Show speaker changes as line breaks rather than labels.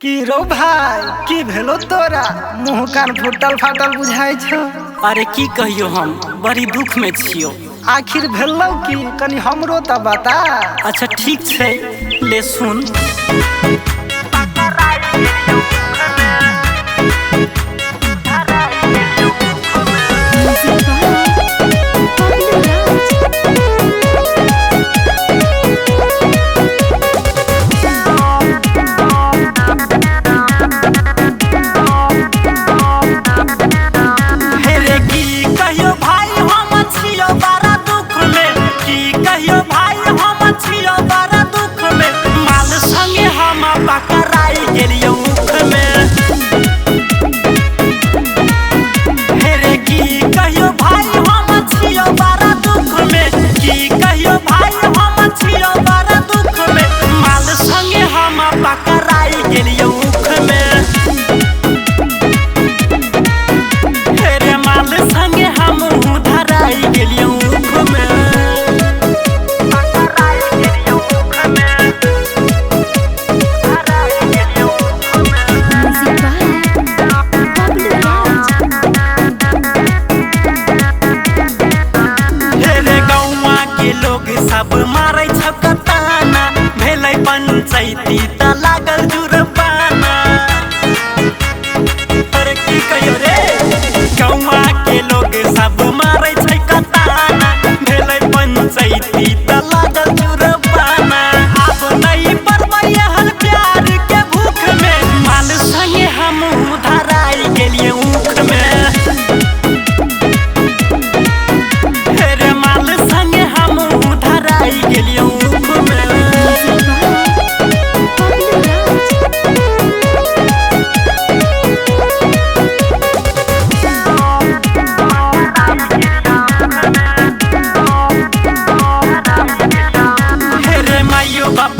की रो भाई की भेलो तोरा मुँह कान फुटल फाटल बुझाई छ।
अरे की कहियो हम बड़ी दुख में छियो।
आखिर भेलो की कनी हमरो त बता।
अच्छा ठीक छै ले सुन। सब मारै छकताना भेलै पंचायती त लागल जुर्माना। अरे की कहियो रे गौवा के लोग सब मारै छकताना भेलै पंचायती त लागल जुर्माना। अब नहीं परबै हल प्यार के भूख में माल संगे हम धराई गेलिए ऊख में। बाप